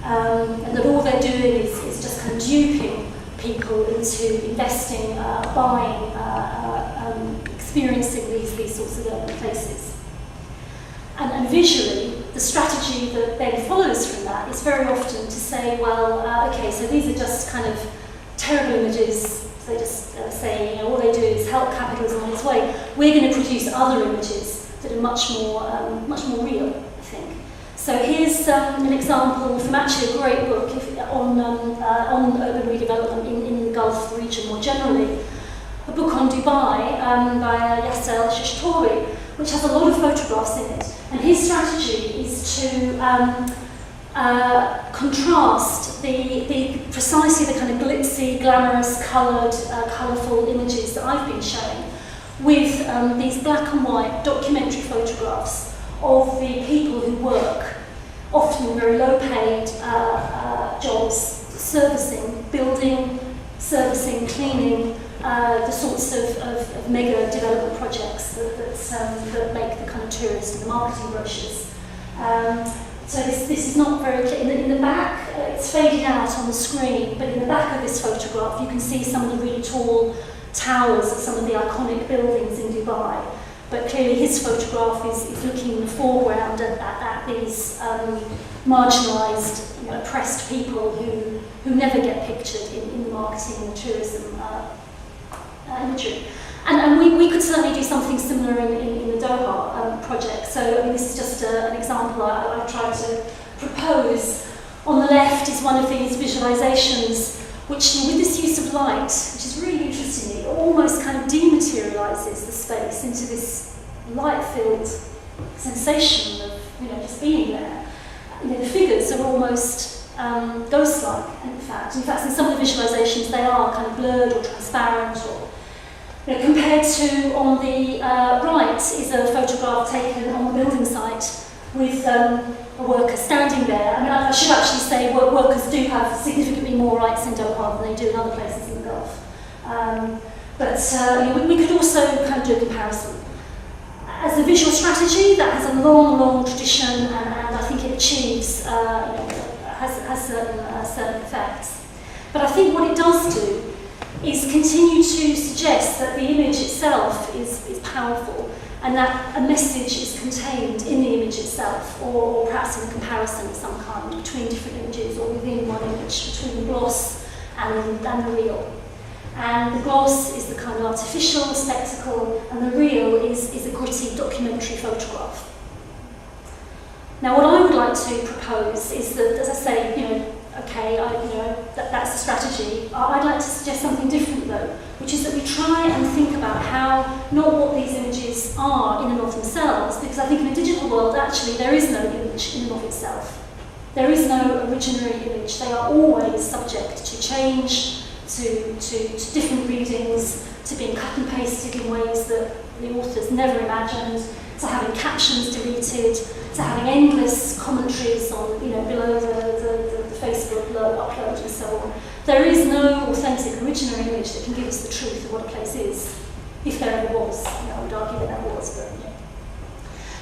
and that all they're doing is just kind of duping people into investing, buying, experiencing these sorts of urban places. And visually, the strategy that then follows from that is very often to say, well, okay, so these are just kind of terrible images. So they just say, you know, all they do is help capitalism on its way. We're going to produce other images that are much more real, I think. So here's an example from actually a great book on urban redevelopment in the Gulf region more generally. A book on Dubai by Yasser El-Shishtori, which has a lot of photographs in it. And his strategy is to contrast precisely the kind of glitzy, glamorous, coloured, colourful images that I've been showing with these black and white documentary photographs of the people who work, often in very low-paid jobs, servicing, building, servicing, cleaning, the sorts of mega development projects that make the kind of tourist and the marketing brochures. So this is not very clear. In the back, it's faded out on the screen, but in the back of this photograph you can see some of the really tall towers of some of the iconic buildings in Dubai. But clearly his photograph is looking in the foreground at these marginalised, you know, oppressed people who never get pictured in the marketing and the tourism imagery. And we could certainly do something similar in the Doha project. So I mean, this is just an example I've tried to propose. On the left is one of these visualisations which, with this use of light, which is really interesting, it almost kind of dematerialises the space into this light-filled sensation of, you know, just being there. You know, the figures are almost ghost-like, in fact. In fact, in some of the visualisations, they are kind of blurred or transparent, or, you know, compared to on the right is a photograph taken on the building site with a worker standing there. I mean, I should actually say workers do have significantly more rights in Doha than they do in other places in the Gulf. You know, we could also kind of do a comparison. As a visual strategy, that has a long, long tradition, and I think it achieves, you know, has certain effects. But I think what it does do is continue to suggest that the image itself is powerful, and that a message is contained in the image itself, or perhaps in a comparison of some kind between different images or within one image, between the gloss and the real. And the gloss is the kind of artificial spectacle, and the real is a gritty documentary photograph. Now, what I would like to propose is that, as I say, you know, okay, that's the strategy. I'd like to suggest something different, though, which is that we try and think about how, not what these images are in and of themselves, because I think in a digital world, actually, there is no image in and of itself. There is no original image. They are always subject to change, to different readings, to being cut and pasted in ways that the authors never imagined, to having captions deleted, to having endless commentaries on, you know, below the Facebook upload and so on. There is no authentic original image that can give us the truth of what a place is, if there ever was. You know, I would argue that there was, but yeah.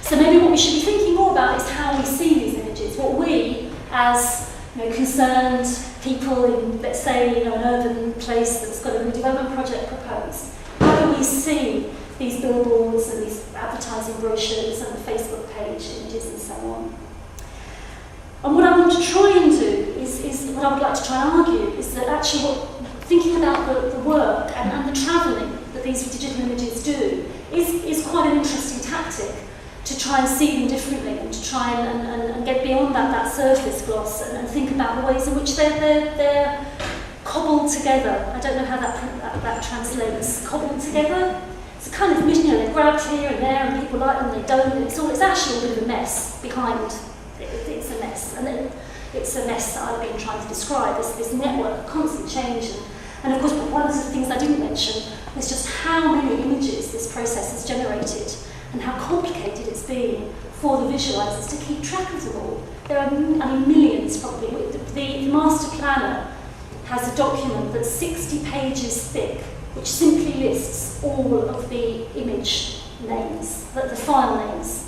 So maybe what we should be thinking more about is how we see these images, what we, as, you know, concerned people in, let's say, you know, an urban place that's got a redevelopment project proposed, how do we see these billboards and these advertising brochures and the Facebook page images and so on. And what I want to try and do is what I would like to try and argue is that actually thinking about the work and the travelling that these digital images do is quite an interesting tactic to try and see them differently and to try and get beyond that surface gloss and think about the ways in which they're cobbled together. I don't know how that translates. Cobbled together? It's a kind of, you know, they're grabbed here and there and people like them, they don't, and it's actually a bit of a mess behind. It's a mess, and it's a mess that I've been trying to describe, this network of constant change. And of course, one of the things I didn't mention is just how many images this process has generated and how complicated it's been for the visualisers to keep track of them all. There are, I mean, millions probably. The master planner has a document that's 60 pages thick, which simply lists all of the image names, the file names.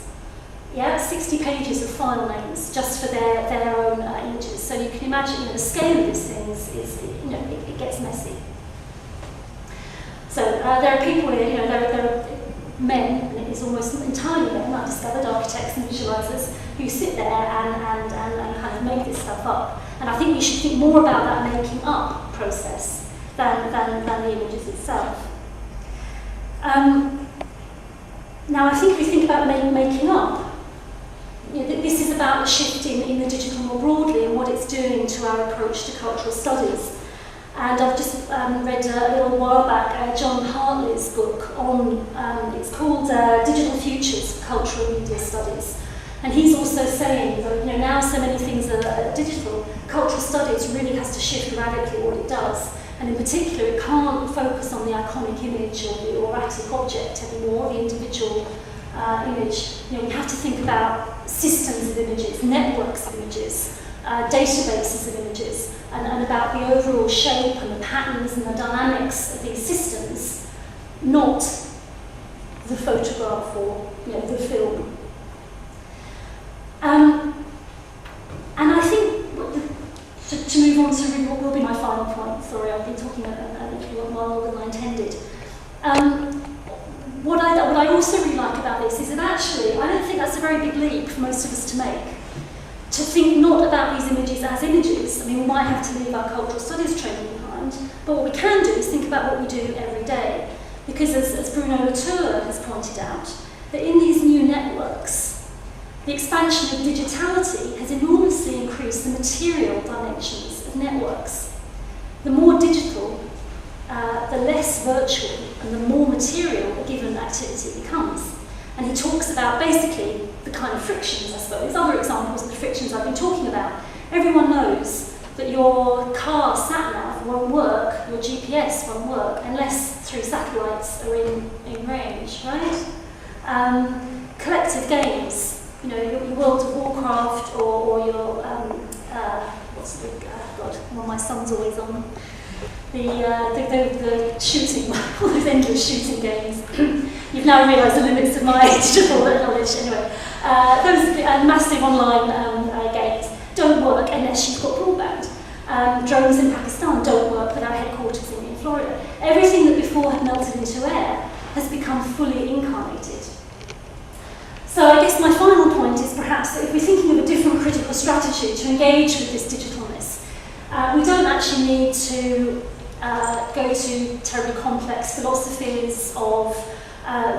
Yeah, 60 pages of file names just for their own images. So you imagine, the scale of these things is, it gets messy. So there are people here, there are men, and it is almost entirely men, I've discovered, architects and visualisers, who sit there and kind of make this stuff up. And I think we should think more about that making up process than the images itself. Now, I think if we think about making up, this is about the shift in the digital more broadly and what it's doing to our approach to cultural studies. And I've just read a little while back John Hartley's book on, it's called Digital Futures for Cultural Media Studies. And he's also saying that now so many things are digital, cultural studies really has to shift radically what it does. And in particular, it can't focus on the iconic image or the erratic object anymore, the individual image. We have to think about systems of images, networks of images, databases of images, and about the overall shape and the patterns and the dynamics of these systems, not the photograph or the film. And I think, to move on to what will be my final point, sorry, I've been talking a little while longer than I intended. What I also really like about this is that actually, I don't think that's a very big leap for most of us to make. To think not about these images as images. I mean, we might have to leave our cultural studies training behind, but what we can do is think about what we do every day. Because as Bruno Latour has pointed out, that in these new networks, the expansion of digitality has enormously increased the material dimensions of networks. The more digital, the less virtual, and the more material a given activity becomes. And he talks about basically the kind of frictions, I suppose, other examples of the frictions I've been talking about. Everyone knows that your car sat-nav won't work, your GPS won't work, unless 3 satellites are in range, right? Collective games, your World of Warcraft or your, what's the, God, one of my son's always on, the shooting, all those endless shooting games. You've now realised the limits of my digital knowledge. Anyway, those massive online games don't work unless you've got broadband. Drones in Pakistan don't work without headquarters in Florida. Everything that before had melted into air has become fully incarnated. So I guess my final point is perhaps that if we're thinking of a different critical strategy to engage with this digitalness, we don't actually need to go to terribly complex philosophies of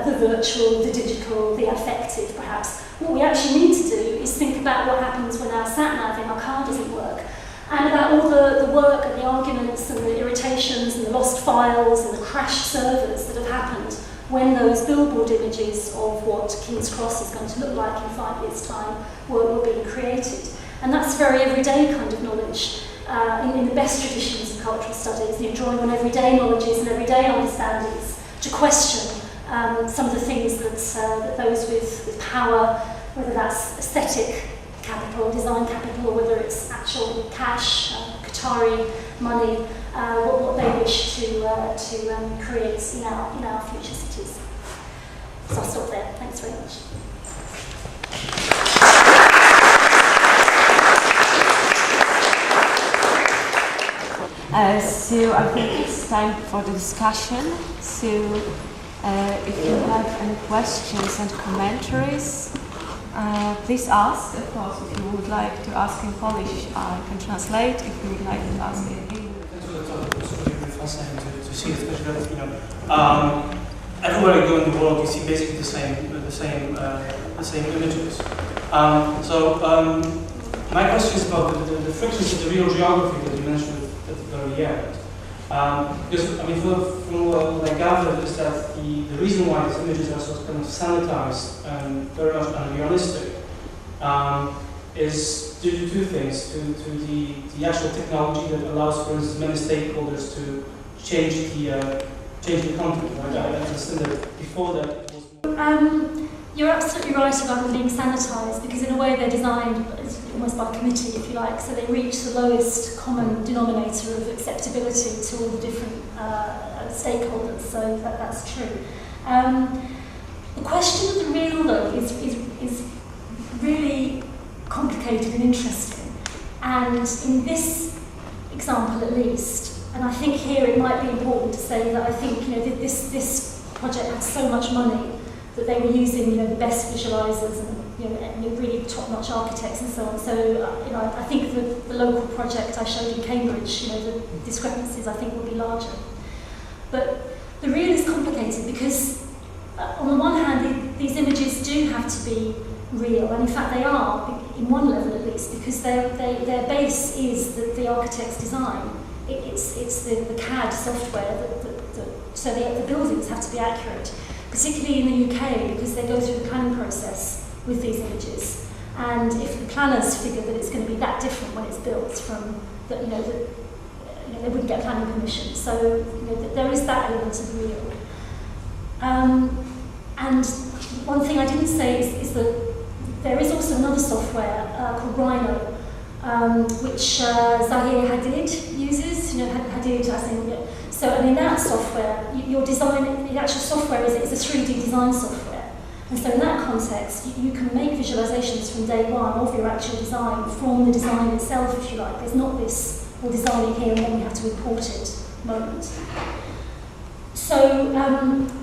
the virtual, the digital, the affective, perhaps. What we actually need to do is think about what happens when our sat-nav in our car doesn't work, and about all the work and the arguments and the irritations and the lost files and the crashed servers that have happened when those billboard images of what King's Cross is going to look like in 5 years' time were being created. And that's very everyday kind of knowledge. In the best traditions of cultural studies, drawing on everyday knowledges and everyday understandings to question some of the things that those with power, whether that's aesthetic capital, design capital, or whether it's actual cash, Qatari money, what they wish to create in our future cities. So I'll stop there. Thanks very much. So I think it's time for the discussion. So if you have any questions and commentaries, please ask. Of course, if you would like to ask in Polish, I can translate. If you would like to ask in English. Thanks for the talk. It was really fascinating to see, especially that everywhere you go in the world, you see basically the same images. My question is about the frictions of the real geography that you mentioned at the very end. Because from what I gathered is that the reason why these images are so kind of sanitized and very much unrealistic is due to two things: to the actual technology that allows, for instance, many stakeholders to change the content. Right? I understand that before that it was more. You're absolutely right about them being sanitised, because in a way they're designed almost by committee, if you like, so they reach the lowest common denominator of acceptability to all the different stakeholders, so that's true. The question of the real, though, is really complicated and interesting, And in this example at least, and I think here it might be important to say that I think this project had so much money that they were using the best visualisers and really top-notch architects and so on. So I think the local project I showed in Cambridge, the discrepancies I think will be larger. But the real is complicated because on the one hand these images do have to be real, and in fact they are in one level at least, because their base is the architect's design. It's the CAD software so the buildings have to be accurate, particularly in the UK because they go through the planning process with these images. And if the planners figure that it's going to be that different when it's built from they wouldn't get planning permission. So there is that element of real. And one thing I didn't say is that there is also another software called Rhino, which Zahir Hadid uses. Hadid, I think. So, and in that software, your design, the actual software is a 3D design software. And so in that context, you can make visualizations from day one of your actual design, from the design itself, if you like. There's not this, we're designing here and then we have to import it moment. So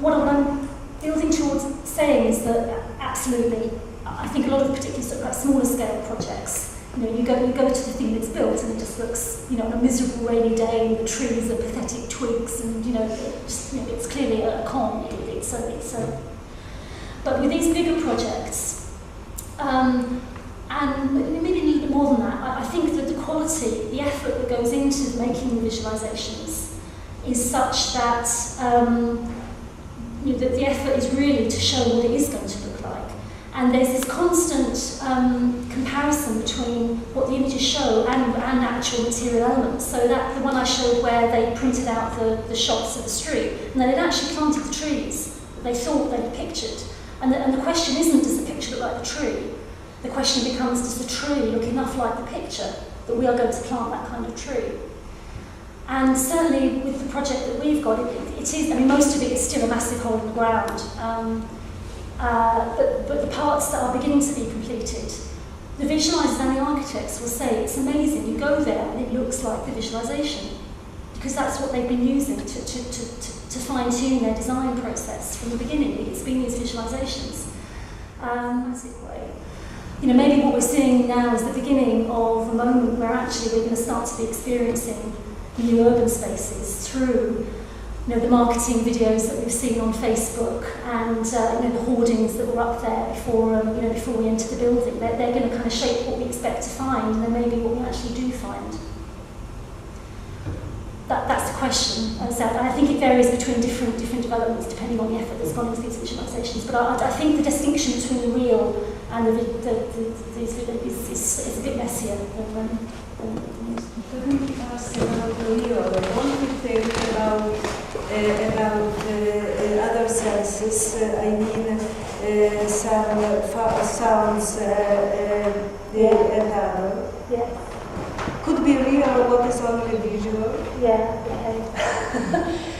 what I'm building towards saying is that absolutely, I think a lot of particularly sort of like smaller scale projects, you go to the thing that's built and it just looks, a miserable rainy day and the trees are pathetic twigs and, it's clearly a con. But with these bigger projects, and maybe a little bit more than that, I think that the quality, the effort that goes into making the visualizations is such that that the effort is really to show what it is going to look like. And there's this constant comparison between what the images show and actual material elements. So that the one I showed where they printed out the shots of the street, and then it actually planted the trees that they thought they'd pictured. And the question isn't, does the picture look like the tree? The question becomes, does the tree look enough like the picture that we are going to plant that kind of tree? And certainly with the project that we've got, it is, most of it is still a massive hole in the ground. But the parts that are beginning to be completed, the visualisers and the architects will say it's amazing. You go there and it looks like the visualisation, because that's what they've been using to fine-tune their design process from the beginning. It's been these visualisations. Maybe what we're seeing now is the beginning of a moment where actually we're going to start to be experiencing new urban spaces through the marketing videos that we've seen on Facebook and the hoardings that were up there before we enter the building. They're going to kind of shape what we expect to find, and then maybe what we actually do find. That's the question. As I said, I think it varies between different developments depending on the effort that's gone into these visualisations. But I think the distinction between the real and these videos is a bit messier than Couldn't you ask about the real? One could think about other senses. Some sounds eternal. Yeah. Could be real what is only visual. Yeah, okay.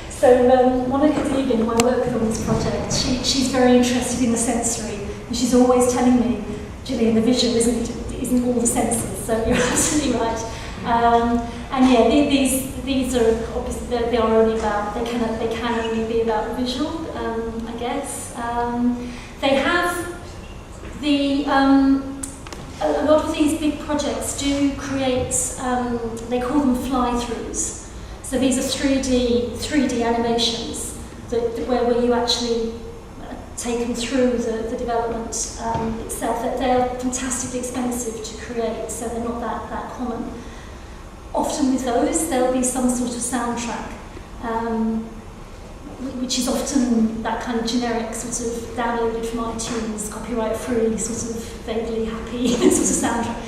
So Monica Deegan, who I work with on this project, she's very interested in the sensory, and she's always telling me, Gillian, the visual isn't all the senses, so you're absolutely right. And yeah, these are obviously they are only about they can only be about the visual, I guess. They have a lot of these big projects do create, they call them fly-throughs. So these are 3D animations where you actually taken through the development itself. They are fantastically expensive to create, so they're not that common. Often with those, there'll be some sort of soundtrack, which is often that kind of generic sort of downloaded from iTunes, copyright-free, sort of vaguely happy sort of soundtrack.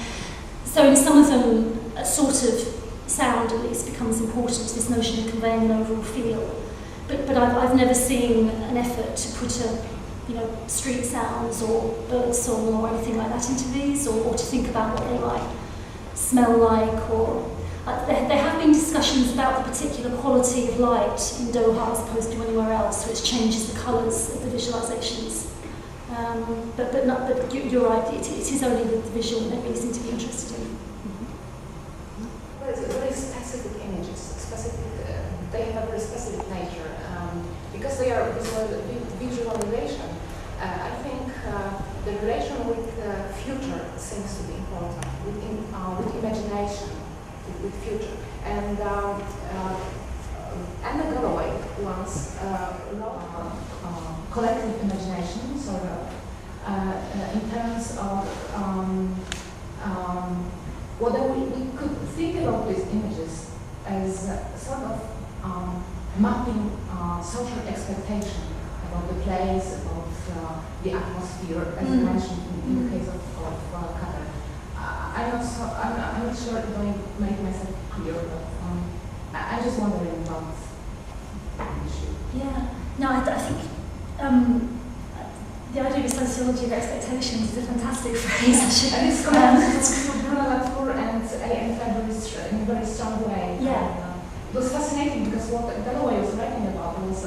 So in some of them, a sort of sound at least becomes important, this notion of conveying an overall feel. But I've never seen an effort to put street sounds or bird song or anything like that into these, or to think about what they might smell like, or there have been discussions about the particular quality of light in Doha as opposed to anywhere else, which changes the colours of the visualisations. But you're right, it is only the visual that we seem to be interested in. very specific nature, because they are visualization. I think the relation with future seems to be important, with imagination, with future. And Anna Galloway once wrote collective imagination, sort of, in terms of whether we could think about these images as sort of mapping social expectation about the place, about the atmosphere, as you mentioned in the case of Qatar. I'm not sure if I made myself clear, but I'm just wondering about the issue. Yeah, no, I think the idea of sociology of expectations is a fantastic phrase. And it's connected to Bruno Latour and A.M. Federer in a very strong way. Yeah. It was fascinating because what Galloway was writing about was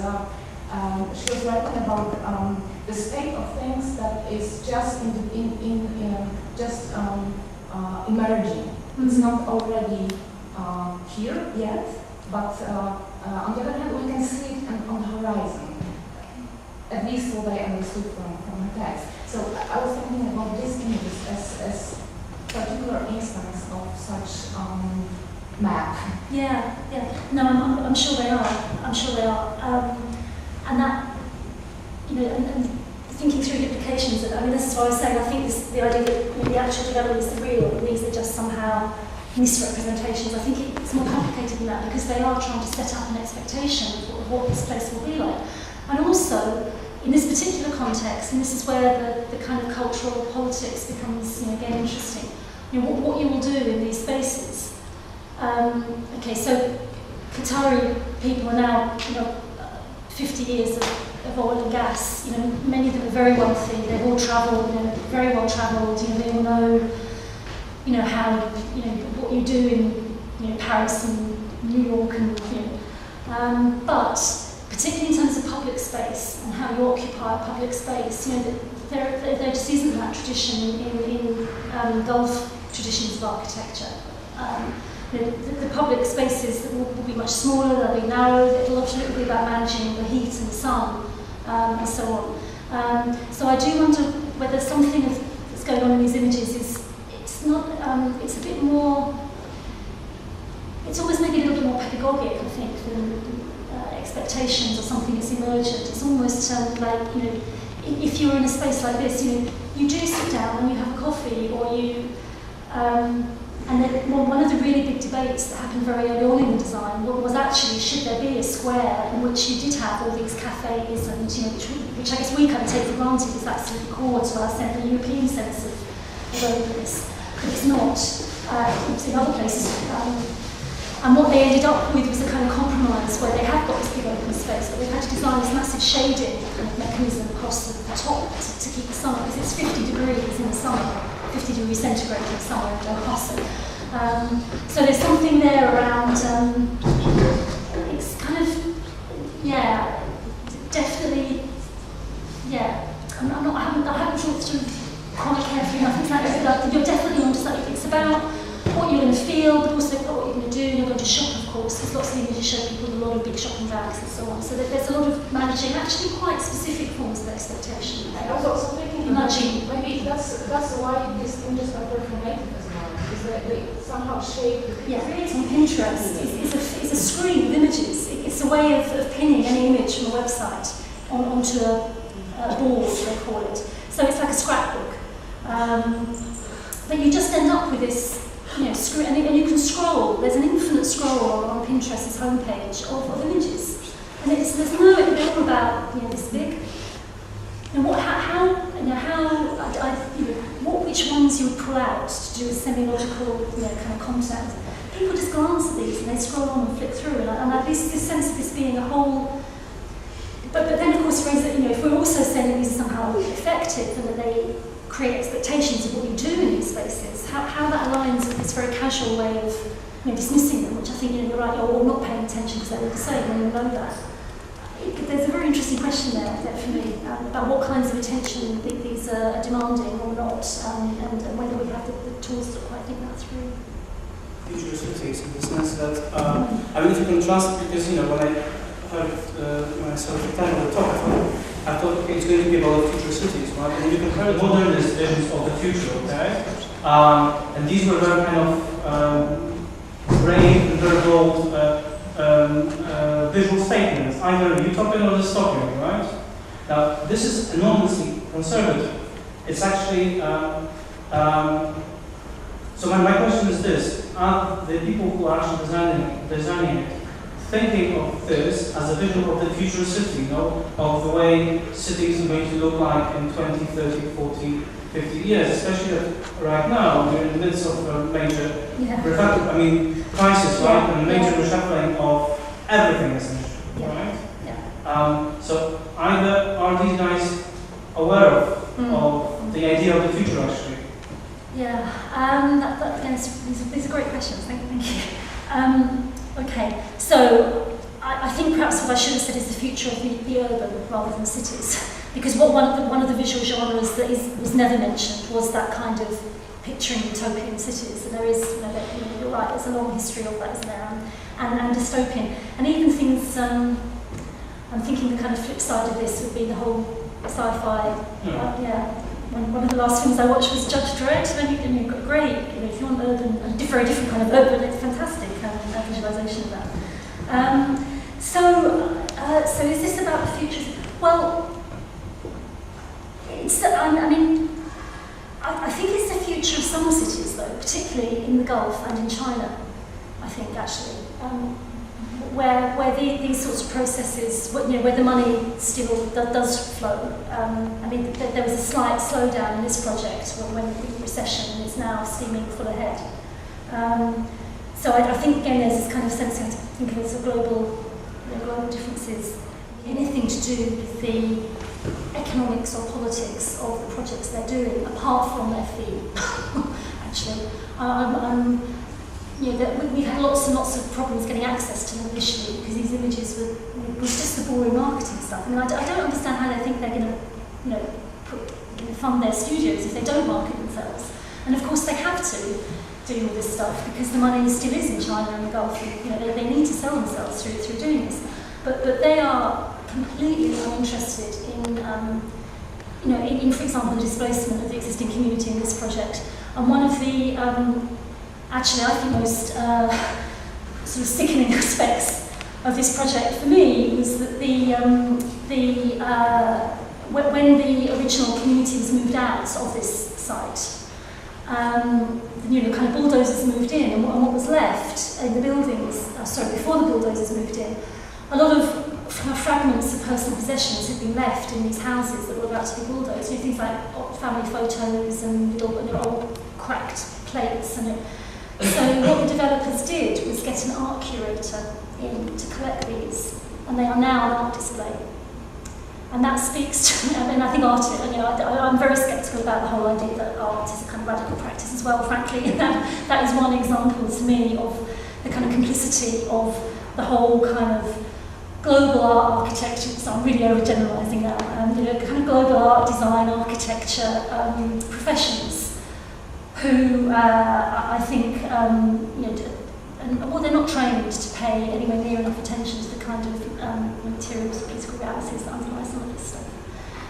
she was writing about the state of things that is just emerging. It's not already here yet, but on the other hand, we can see it on the horizon. At least what I understood from the text. So I was thinking about these images as particular instance of such map. Yeah. No, I'm sure they are. I'm sure they are. And that, and thinking through the implications. This is what I was saying. I think the idea that the actual development is real, and these are just somehow misrepresentations. I think it's more complicated than that because they are trying to set up an expectation of what this place will be like. And also, in this particular context, and this is where the kind of cultural politics becomes, again, interesting. What you will do in these spaces. Okay, so Qatari people are now, 50 years of oil and gas. Many of them are very wealthy. They've all travelled, very well travelled. They all know, how, what you do in, Paris and New York and, but particularly in terms of public space and how you occupy a public space, there just isn't that tradition in Gulf traditions of architecture. The public spaces will be much smaller, they'll be narrow, it'll ultimately be about managing the heat and the sun, and so on. So I do wonder whether something that's going on in these images it's a bit more, it's almost maybe a little bit more pedagogic, I think, than expectations or something that's emergent. It's almost like, if you're in a space like this, you do sit down and you have a coffee, or you, and then one of the really big debates that happened very early on in the design was actually, should there be a square in which you did have all these cafes and, which I guess we kind of take for granted is absolutely core to our European sense of openness, but it's not. It's in other places. And what they ended up with was a kind of compromise where they have got this big open space, but they've had to design this massive shading kind of mechanism across the top to keep the sun, because it's 50 degrees in the summer, 50 degrees centigrade in the summer in Doncaster. So there's something there around, it's kind of, definitely, I haven't thought through quite carefully enough exactly, but you're definitely onto something. It's about what you're going to feel, but also what you're going to do. You're going to shop, of course. There's lots of images show people with a lot of big shopping bags and so on. So there's a lot of managing actually quite specific forms of expectation. I was also thinking maybe that's why these images are performative as well, because they somehow shape the picture. Yeah, it's on Pinterest. It's a screen of images. It's a way of pinning any image from a website onto a board, they call it. So it's like a scrapbook. But you just end up with this screen, and you can scroll. There's an infinite scroll on Pinterest's homepage of images, and there's no ignore about this big. And which ones you would pull out to do a semiological kind of content. People just glance at these and they scroll on and flick through, and I this sense of this being a whole. But then of course, if we're also saying that these are somehow effective and that they create expectations of what you do in these spaces, how that aligns with this very casual way of dismissing them, which I think you're right, or not paying attention because they're all the same, and you know that. There's a very interesting question there for me about what kinds of attention these are demanding or not, and whether we have the tools to quite think that through. Future cities, in the sense that, if you contrast, because when I heard it myself at the time of the talk, I thought okay, it's going to be about future cities, right? And you compare the modernist visions of the future, okay? And these were very kind of brave and very bold visual statements, either utopian or dystopian, right? Now, this is enormously conservative. It's actually, so my question is this: are the people who are actually designing it thinking of this as a vision of the future city, of the way cities are going to look like in 20, 30, 40, 50 years, especially right now, we're in the midst of a major crisis, right? And a major reshuffling of everything, essentially, right? So either are these guys aware of the idea of the future, actually? Again, these are great questions. Thank you. Okay, so I think perhaps what I should have said is the future of the urban rather than cities, because one of the visual genres that was never mentioned was that kind of picturing utopian cities, and there is, you're right, there's a long history of that, isn't there, and dystopian, and even things. I'm thinking the kind of flip side of this would be the whole sci-fi. One of the last films I watched was Judge Dredd, and you've got great, if you want urban, a very different kind of urban, it's fantastic visualisation of that. So is this about the future? Well, it's, I think it's the future of some cities, though, particularly in the Gulf and in China, I think, actually. Where these sorts of processes, where the money still does flow. There was a slight slowdown in this project when the recession, and it's now steaming full ahead. So I think again there's this kind of sense of think of it as a global differences. Anything to do with the economics or politics of the projects they're doing, apart from their fee. Actually, we've had lots and lots of problems getting access to them initially because these images was just the boring marketing stuff. I don't understand how they think they're going to fund their studios if they don't market themselves. And of course they have to deal with this stuff because the money still is in China and the Gulf. They need to sell themselves through doing this. But they are completely uninterested in, for example, the displacement of the existing community in this project. And one of the actually, I think most sort of sickening aspects of this project for me was that when the original community was moved out of this site, kind of bulldozers moved in, and what was left in the buildings, before the bulldozers moved in, a lot of fragments of personal possessions had been left in these houses that were about to be bulldozed. Things like family photos and little old cracked plates and So what the developers did was get an art curator in to collect these, and they are now an art display. And that speaks to, I think art, I'm very sceptical about the whole idea that art is a kind of radical practice as well, frankly. And that is one example to me of the kind of complicity of the whole kind of global art architecture, so I'm really overgeneralising now, kind of global art design architecture professions who I think, they're not trained to pay anywhere near enough attention to the kind of materials and political realities that underlie some of this stuff.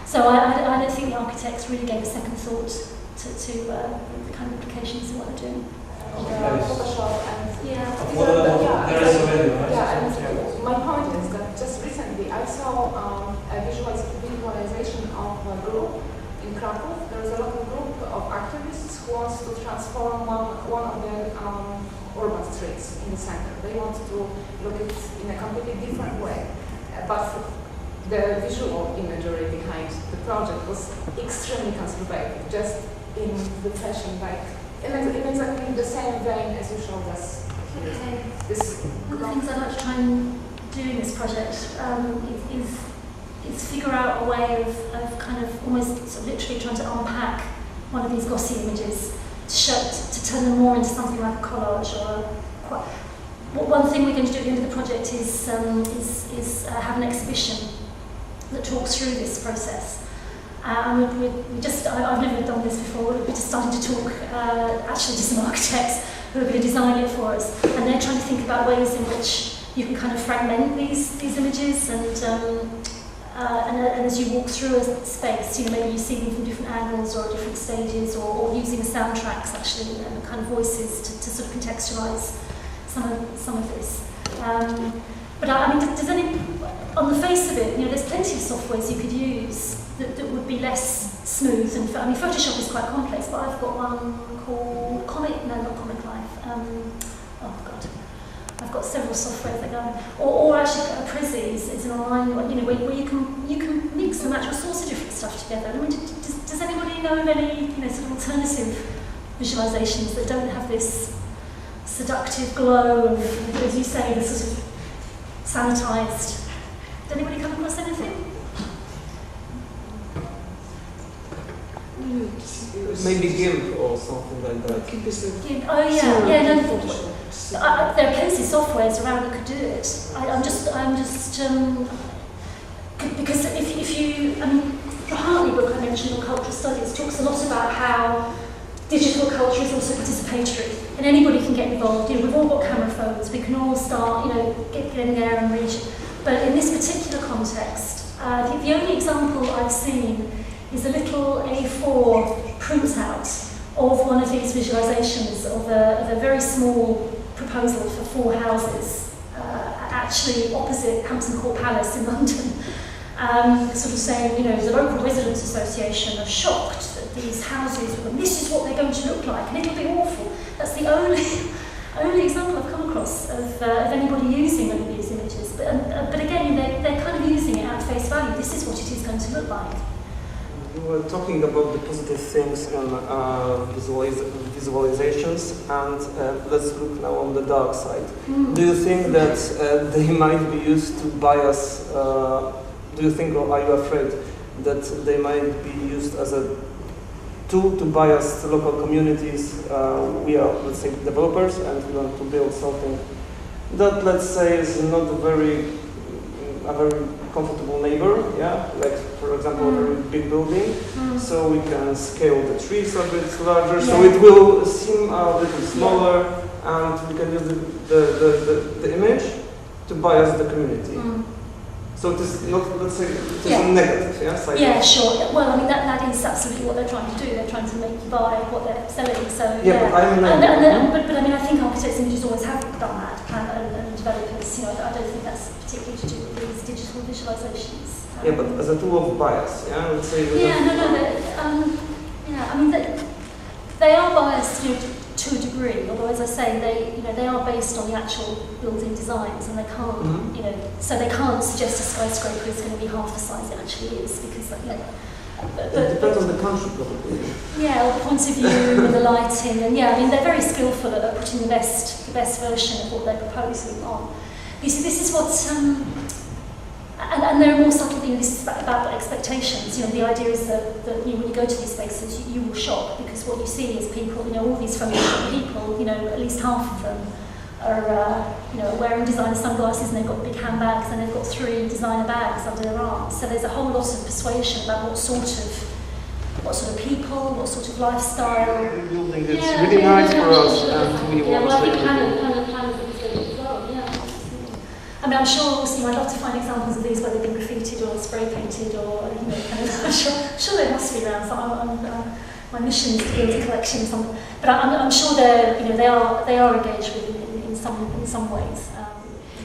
So I don't think the architects really gave a second thought to the kind of implications of what they're doing. Photoshop and my point is that just recently I saw a visualization of a group in Krakow. There is a local group of activists who wants to transform one of the urban streets in the center. They want to look at it in a completely different way. But the visual imagery behind the project was extremely conservative, just in the fashion in exactly the same vein as you showed us. One of the things I'd like to try and do in this project is figure out a way of kind of almost sort of literally trying to unpack one of these glossy images to turn them more into something like a collage or one thing we're going to do at the end of the project is have an exhibition that talks through this process. I've never done this before. We're just starting to talk actually to some architects who are going to design it for us, and they're trying to think about ways in which you can kind of fragment these images, and as you walk through a space, you know, maybe you see them from different angles or different stages, or using soundtracks actually, and kind of voices to sort of contextualise some of this. But I mean, does any, on the face of it, you know, there's plenty of softwares you could use that would be less smooth. And I mean, Photoshop is quite complex, but I've got one called not Comic Life. Oh God, I've got several softwares that go. Or actually, Prezi is an online one, you know, where you can mix and match all sorts of different stuff together. I mean, does anybody know of any, you know, sort of alternative visualizations that don't have this seductive glow of, as you say, the sort of sanitized? Did anybody come across anything? Maybe GIMP or something like that. GIMP. Oh yeah, no. There are plenty of softwares around that could do it. I'm just because if you, I mean, the Hartley book I mentioned on cultural studies talks a lot about how digital culture is also participatory, and anybody can get involved. You know, we've all got camera phones. We can all start, you know, getting there and reach. But in this particular context, the only example I've seen is a little A4 printout of one of these visualizations of a very small proposal for 4 houses, actually opposite Hampton Court Palace in London. Sort of saying, you know, the local residents association are shocked that these houses, and this is what they're going to look like, and it'll be awful. That's the only example I've come across of anybody using one of these images. But again, they're kind of using it at face value. This is what it is going to look like. You were talking about the positive things in visualizations, and let's look now on the dark side. Do you think that they might be used to bias? Do you think, or are you afraid that they might be used as a tool to bias the local communities? We are, let's say, developers, and we want to build something that, let's say, is not a very comfortable neighbor, yeah, like for example a very big building, so we can scale the trees a bit larger, so it will seem a little smaller, and we can use the image to bias the community. So it is not, let's say, it is a negative, yeah? Side. Yeah, sure. Well, I mean, that is absolutely what they're trying to do. They're trying to make you buy what they're selling. So yeah. But but I mean, I think architects' images always have done that, and developers. You know, I don't think that's particularly to do with these digital visualizations. Yeah, but as a tool of bias, yeah, let's say. Yeah, yeah, I mean, they are biased, you know, to a degree. Although, as I say, they are based on the actual building designs, and they can't, you know, so they can't suggest a skyscraper is going to be half the size it actually is, because, you know. It depends on the country, probably. Yeah, or the point of view and the lighting, and yeah, I mean, they're very skillful at putting the best version of what they're proposing on. You see, this is what, and there are more subtle things. This is about expectations. You know, the idea is that you know, when you go to these spaces, you will shop, because what you see is people, you know, all these functional people, you know, at least half of them are, you know, wearing designer sunglasses, and they've got big handbags, and they've got 3 designer bags under their arms. So there's a whole lot of persuasion about what sort of people, what sort of lifestyle. Building it's really nice for us, and we want well, I to think plan of things as well. Yeah. I mean, I'm sure, obviously, I'd love to find examples of these where they've been graffitied or spray painted, or, you know, kind of. I'm sure they must be around. So my mission is to build a collection of something. But I'm sure they're, you know, they are engaged with it in some ways.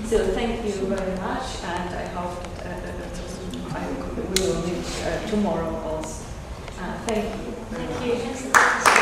So thank you very much, and I hope that we will meet tomorrow also. Thank you. Thank you.